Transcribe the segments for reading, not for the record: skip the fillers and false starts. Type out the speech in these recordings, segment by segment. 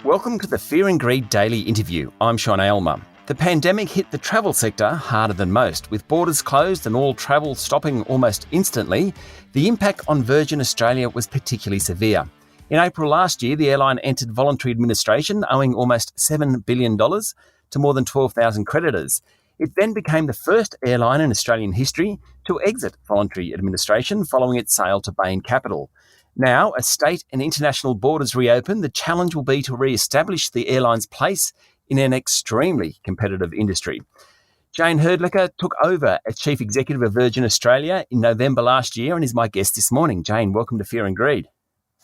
Welcome to the Fear and Greed Daily Interview. I'm Sean Aylmer. The pandemic hit the travel sector harder than most. With borders closed and all travel stopping almost instantly, the impact on Virgin Australia was particularly severe. In April last year, the airline entered voluntary administration, owing almost $7 billion to more than 12,000 creditors. It then became the first airline in Australian history to exit voluntary administration following its sale to Bain Capital. Now, as state and international borders reopen, the challenge will be to re-establish the airline's place in an extremely competitive industry. Jane Hrdlicka took over as Chief Executive of Virgin Australia in November last year and is my guest this morning. Jane, welcome to Fear and Greed.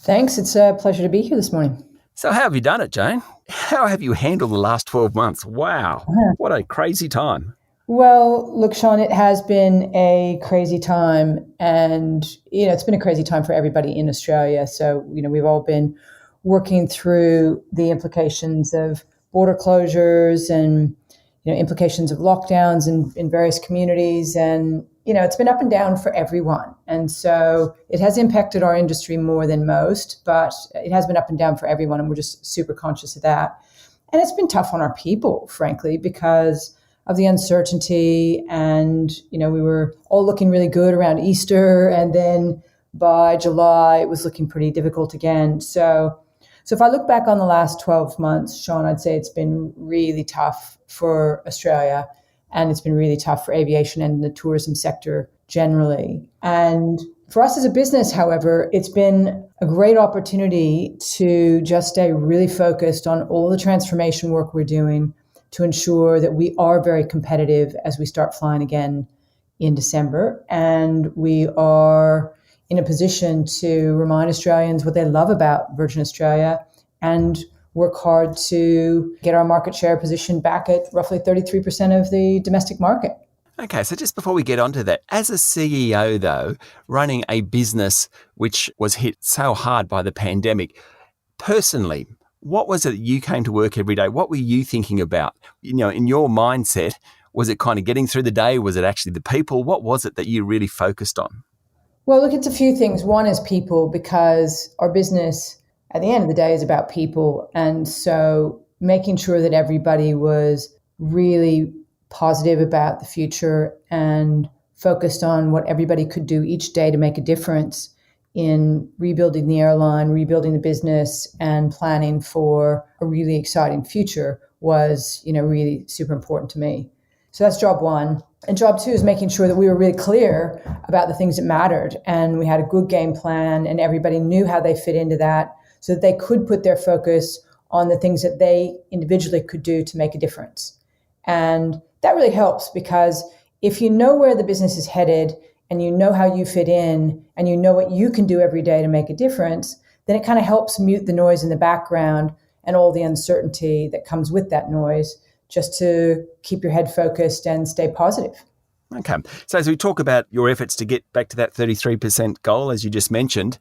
Thanks. It's a pleasure to be here this morning. So how have you done it, Jane? How have you handled the last 12 months? Wow, what a crazy time. Well, look, Sean, it has been a crazy time, and it's been a crazy time for everybody in Australia. So, we've all been working through the implications of border closures and, implications of lockdowns in various communities. And, it's been up and down for everyone. And so it has impacted our industry more than most, but it has been up and down for everyone. And we're just super conscious of that. And it's been tough on our people, frankly, because of the uncertainty. And, we were all looking really good around Easter. And then by July, it was looking pretty difficult again. So if I look back on the last 12 months, Sean, I'd say it's been really tough for Australia. And it's been really tough for aviation and the tourism sector generally. And for us as a business, however, it's been a great opportunity to just stay really focused on all the transformation work we're doing to ensure that we are very competitive as we start flying again in December. And we are in a position to remind Australians what they love about Virgin Australia and work hard to get our market share position back at roughly 33% of the domestic market. Okay, so just before we get onto that, as a CEO, though, running a business which was hit so hard by the pandemic, personally, what was it that you came to work every day? What were you thinking about? In your mindset, was it kind of getting through the day? Was it actually the people? What was it that you really focused on? Well, look, it's a few things. One is people, because our business at the end of the day is about people. And so making sure that everybody was really positive about the future and focused on what everybody could do each day to make a difference in rebuilding the airline, rebuilding the business, and planning for a really exciting future was, really super important to me. So that's job one. And job two is making sure that we were really clear about the things that mattered. And we had a good game plan and everybody knew how they fit into that so that they could put their focus on the things that they individually could do to make a difference. And that really helps, because if you know where the business is headed and you know how you fit in and you know what you can do every day to make a difference, then it kind of helps mute the noise in the background and all the uncertainty that comes with that noise, just to keep your head focused and stay positive. Okay. So as we talk about your efforts to get back to that 33% goal, as you just mentioned,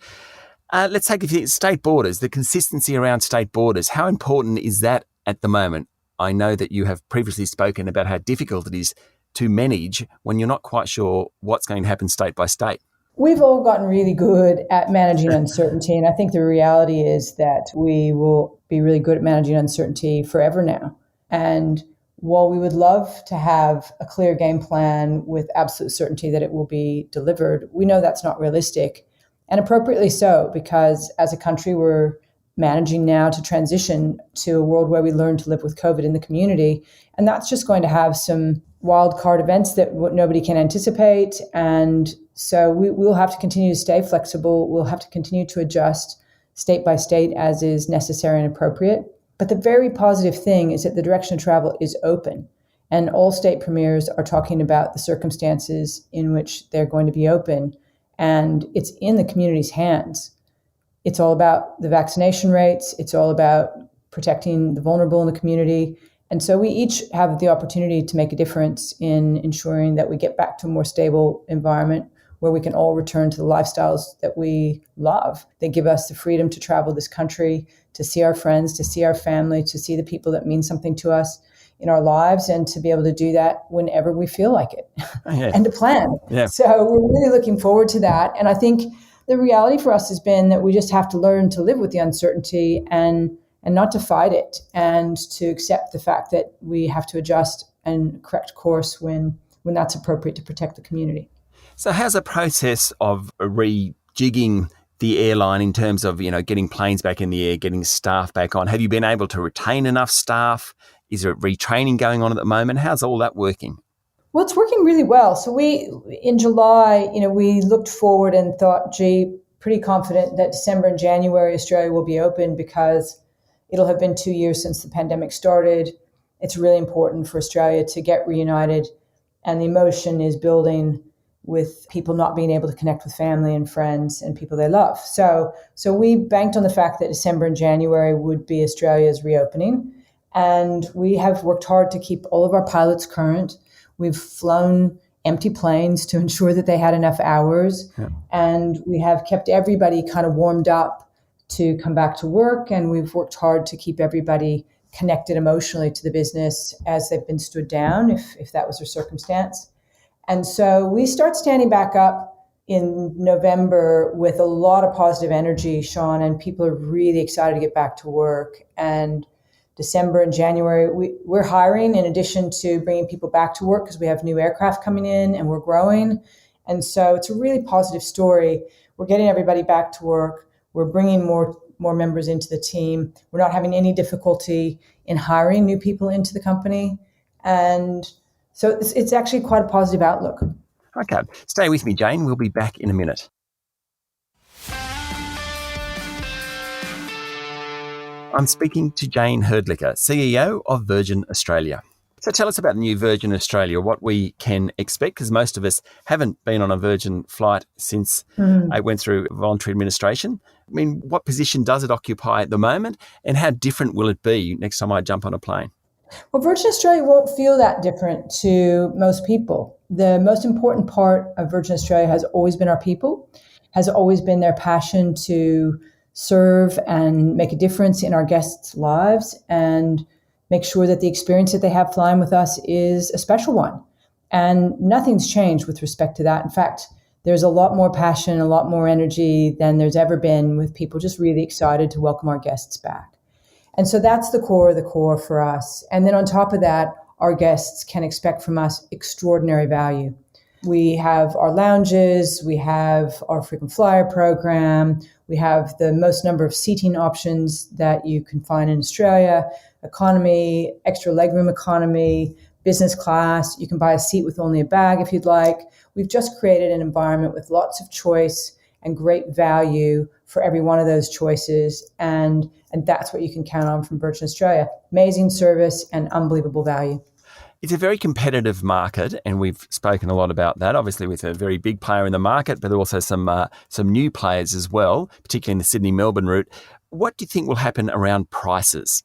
let's take a few state borders, the consistency around state borders. How important is that at the moment? I know that you have previously spoken about how difficult it is to manage when you're not quite sure what's going to happen state by state. We've all gotten really good at managing uncertainty. And I think the reality is that we will be really good at managing uncertainty forever now. And while we would love to have a clear game plan with absolute certainty that it will be delivered, we know that's not realistic, and appropriately so, because as a country, we're managing now to transition to a world where we learn to live with COVID in the community. And that's just going to have some wild card events that nobody can anticipate. And so we'll have to continue to stay flexible. We'll have to continue to adjust state by state as is necessary and appropriate. But the very positive thing is that the direction of travel is open, and all state premiers are talking about the circumstances in which they're going to be open, and it's in the community's hands. It's all about the vaccination rates. It's all about protecting the vulnerable in the community. And so we each have the opportunity to make a difference in ensuring that we get back to a more stable environment where we can all return to the lifestyles that we love, that give us the freedom to travel this country, to see our friends, to see our family, to see the people that mean something to us in our lives, and to be able to do that whenever we feel like it and to plan. Yeah. So we're really looking forward to that. And I think the reality for us has been that we just have to learn to live with the uncertainty and and not to fight it, and to accept the fact that we have to adjust and correct course when that's appropriate to protect the community. So how's the process of rejigging the airline in terms of, getting planes back in the air, getting staff back on? Have you been able to retain enough staff? Is there retraining going on at the moment? How's all that working? Well, it's working really well. So in July, we looked forward and thought, pretty confident that December and January, Australia will be open because it'll have been 2 years since the pandemic started. It's really important for Australia to get reunited, and the emotion is building with people not being able to connect with family and friends and people they love. So we banked on the fact that December and January would be Australia's reopening. And we have worked hard to keep all of our pilots current. We've flown empty planes to ensure that they had enough hours. Yeah. And we have kept everybody kind of warmed up to come back to work. And we've worked hard to keep everybody connected emotionally to the business as they've been stood down, if that was their circumstance. And so we start standing back up in November with a lot of positive energy, Sean, and people are really excited to get back to work. And December and January, we're hiring in addition to bringing people back to work because we have new aircraft coming in and we're growing. And so it's a really positive story. We're getting everybody back to work. We're bringing more members into the team. We're not having any difficulty in hiring new people into the company. And so it's actually quite a positive outlook. Okay. Stay with me, Jane. We'll be back in a minute. I'm speaking to Jane Hrdlicka, CEO of Virgin Australia. So tell us about the new Virgin Australia, what we can expect, because most of us haven't been on a Virgin flight since it went through voluntary administration. I mean, what position does it occupy at the moment, and how different will it be next time I jump on a plane? Well, Virgin Australia won't feel that different to most people. The most important part of Virgin Australia has always been our people, has always been their passion to serve and make a difference in our guests' lives and make sure that the experience that they have flying with us is a special one. And nothing's changed with respect to that. In fact, there's a lot more passion, a lot more energy than there's ever been, with people just really excited to welcome our guests back. And so that's the core of the core for us. And then on top of that, our guests can expect from us extraordinary value. We have our lounges, we have our frequent flyer program, we have the most number of seating options that you can find in Australia, economy, extra legroom economy, business class. You can buy a seat with only a bag if you'd like. We've just created an environment with lots of choice and great value for every one of those choices. And that's what you can count on from Virgin Australia. Amazing service and unbelievable value. It's a very competitive market, and we've spoken a lot about that, obviously with a very big player in the market, but also some new players as well, particularly in the Sydney-Melbourne route. What do you think will happen around prices?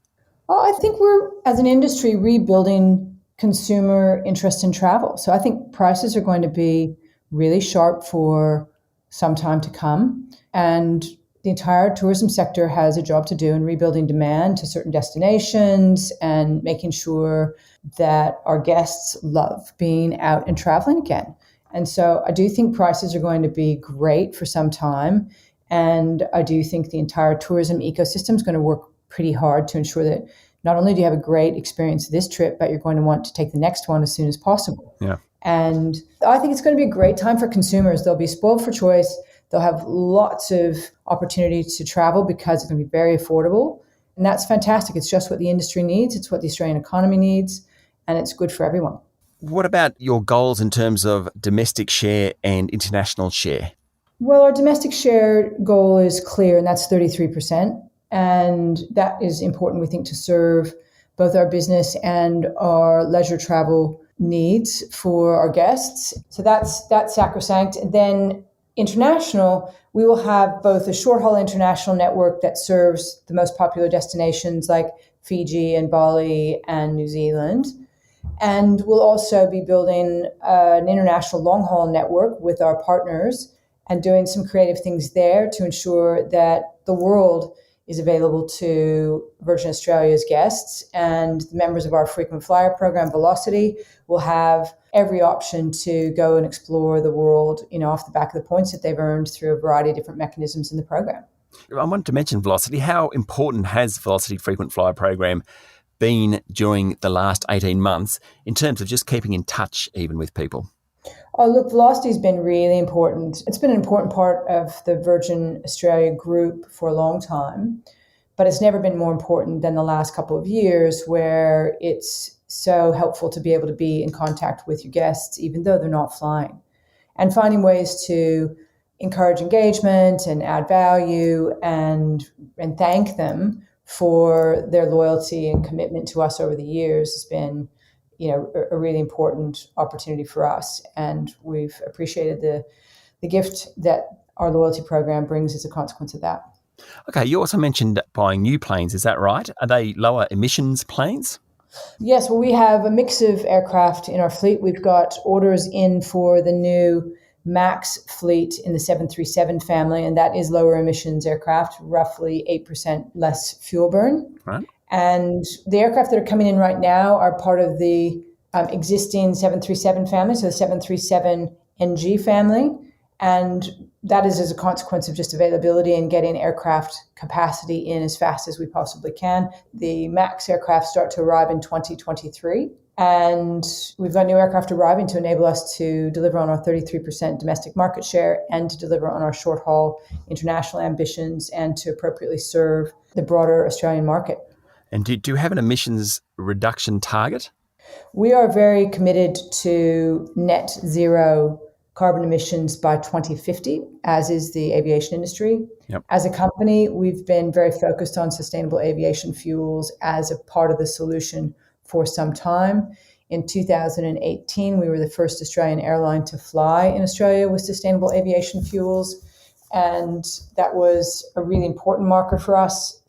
Well, I think we're, as an industry, rebuilding consumer interest in travel. So I think prices are going to be really sharp for some time to come. And the entire tourism sector has a job to do in rebuilding demand to certain destinations and making sure that our guests love being out and traveling again. And so I do think prices are going to be great for some time. And I do think the entire tourism ecosystem is going to work pretty hard to ensure that not only do you have a great experience this trip, but you're going to want to take the next one as soon as possible. Yeah. And I think it's going to be a great time for consumers. They'll be spoiled for choice. They'll have lots of opportunity to travel because it's going to be very affordable. And that's fantastic. It's just what the industry needs. It's what the Australian economy needs. And it's good for everyone. What about your goals in terms of domestic share and international share? Well, our domestic share goal is clear, and that's 33%. And that is important, we think, to serve both our business and our leisure travel needs for our guests. So that's sacrosanct. And then international, we will have both a short-haul international network that serves the most popular destinations like Fiji and Bali and New Zealand. And we'll also be building an international long-haul network with our partners and doing some creative things there to ensure that the world is available to Virgin Australia's guests, and the members of our frequent flyer program, Velocity, will have every option to go and explore the world, off the back of the points that they've earned through a variety of different mechanisms in the program. I wanted to mention Velocity. How important has Velocity Frequent Flyer program been during the last 18 months in terms of just keeping in touch even with people? Oh, look, velocity's been really important. It's been an important part of the Virgin Australia group for a long time, but it's never been more important than the last couple of years, where it's so helpful to be able to be in contact with your guests, even though they're not flying, and finding ways to encourage engagement and add value and thank them for their loyalty and commitment to us over the years has been, a really important opportunity for us. And we've appreciated the gift that our loyalty program brings as a consequence of that. Okay, you also mentioned buying new planes, is that right? Are they lower emissions planes? Yes, well, we have a mix of aircraft in our fleet. We've got orders in for the new MAX fleet in the 737 family, and that is lower emissions aircraft, roughly 8% less fuel burn. Right. And the aircraft that are coming in right now are part of the existing 737 family, so the 737 NG family. And that is as a consequence of just availability and getting aircraft capacity in as fast as we possibly can. The MAX aircraft start to arrive in 2023. And we've got new aircraft arriving to enable us to deliver on our 33% domestic market share and to deliver on our short-haul international ambitions and to appropriately serve the broader Australian market. And do you have an emissions reduction target? We are very committed to net zero carbon emissions by 2050, as is the aviation industry. Yep. As a company, we've been very focused on sustainable aviation fuels as a part of the solution for some time. In 2018, we were the first Australian airline to fly in Australia with sustainable aviation fuels, and that was a really important marker for us.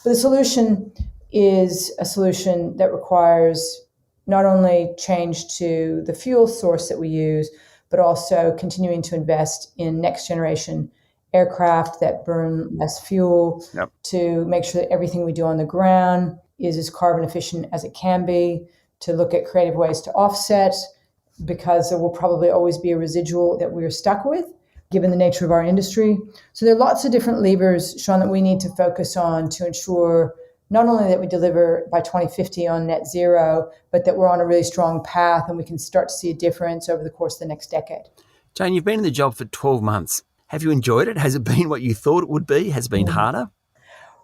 But the solution is a solution that requires not only change to the fuel source that we use, but also continuing to invest in next generation aircraft that burn less fuel. Yep. To make sure that everything we do on the ground is as carbon efficient as it can be, to look at creative ways to offset, because there will probably always be a residual that we're stuck with, given the nature of our industry. So there are lots of different levers, Sean, that we need to focus on to ensure not only that we deliver by 2050 on net zero, but that we're on a really strong path and we can start to see a difference over the course of the next decade. Jane, you've been in the job for 12 months. Have you enjoyed it? Has it been what you thought it would be? Has it been harder?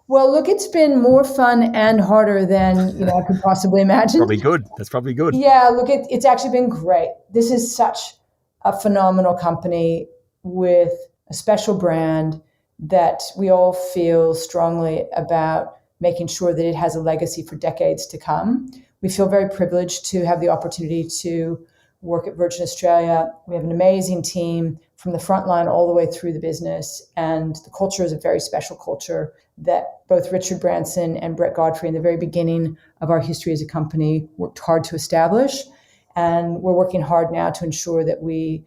Well, look, it's been more fun and harder than I could possibly imagine. Probably good. That's probably good. Yeah, look, it's actually been great. This is such a phenomenal company with a special brand that we all feel strongly about making sure that it has a legacy for decades to come. We feel very privileged to have the opportunity to work at Virgin Australia. We have an amazing team from the front line all the way through the business. And the culture is a very special culture that both Richard Branson and Brett Godfrey in the very beginning of our history as a company worked hard to establish. And we're working hard now to ensure that we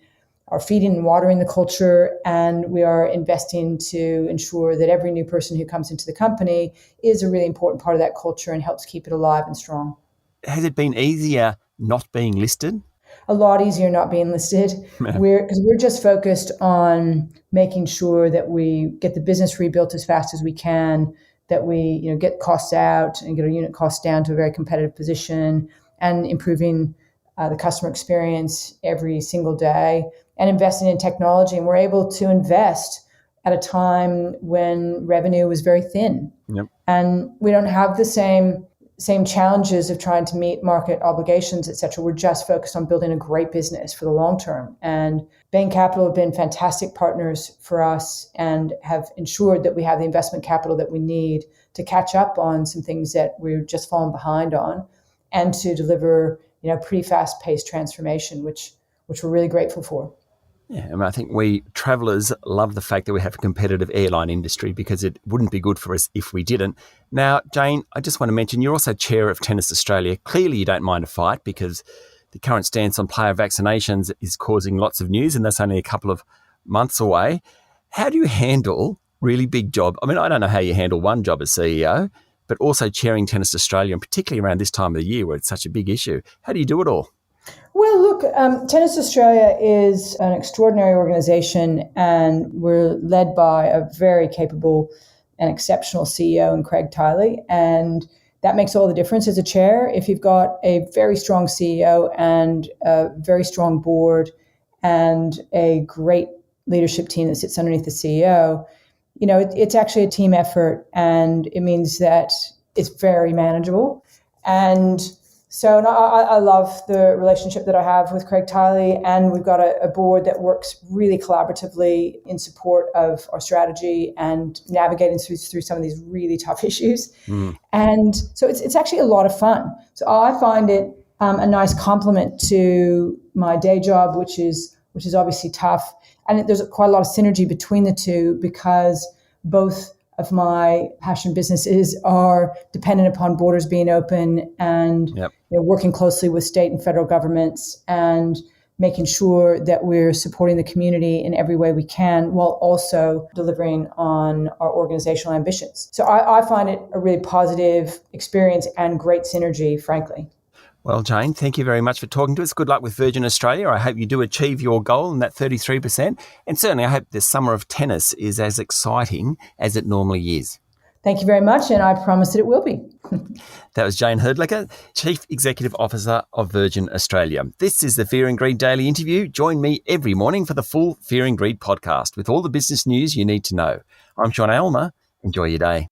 are feeding and watering the culture, and we are investing to ensure that every new person who comes into the company is a really important part of that culture and helps keep it alive and strong. Has it been easier not being listed? A lot easier not being listed. Because we're just focused on making sure that we get the business rebuilt as fast as we can, that we get costs out and get our unit costs down to a very competitive position, and improving the customer experience every single day, and investing in technology. And we're able to invest at a time when revenue was very thin. Yep. And we don't have the same challenges of trying to meet market obligations, et cetera. We're just focused on building a great business for the long term. And Bain Capital have been fantastic partners for us and have ensured that we have the investment capital that we need to catch up on some things that we're just falling behind on, and to deliver pretty fast-paced transformation, which we're really grateful for. Yeah, I think we travellers love the fact that we have a competitive airline industry, because it wouldn't be good for us if we didn't. Now, Jane, I just want to mention you're also chair of Tennis Australia. Clearly you don't mind a fight, because the current stance on player vaccinations is causing lots of news, and that's only a couple of months away. How do you handle really big job? I mean, I don't know how you handle one job as CEO, but also chairing Tennis Australia, and particularly around this time of the year where it's such a big issue. How do you do it all? Well, look, Tennis Australia is an extraordinary organisation, and we're led by a very capable and exceptional CEO in Craig Tiley, and that makes all the difference as a chair. If you've got a very strong CEO and a very strong board and a great leadership team that sits underneath the CEO, it's actually a team effort, and it means that it's very manageable. And so I love the relationship that I have with Craig Tiley, and we've got a board that works really collaboratively in support of our strategy and navigating through some of these really tough issues. And so it's actually a lot of fun. So I find it a nice complement to my day job, which is obviously tough. And there's quite a lot of synergy between the two because both of my passion businesses are dependent upon borders being open and working closely with state and federal governments and making sure that we're supporting the community in every way we can while also delivering on our organizational ambitions. So I find it a really positive experience and great synergy, frankly. Well, Jane, thank you very much for talking to us. Good luck with Virgin Australia. I hope you do achieve your goal in that 33%. And certainly I hope this summer of tennis is as exciting as it normally is. Thank you very much, and I promise that it will be. That was Jane Hrdlicka, Chief Executive Officer of Virgin Australia. This is the Fear and Greed Daily Interview. Join me every morning for the full Fear and Greed podcast with all the business news you need to know. I'm Sean Aylmer. Enjoy your day.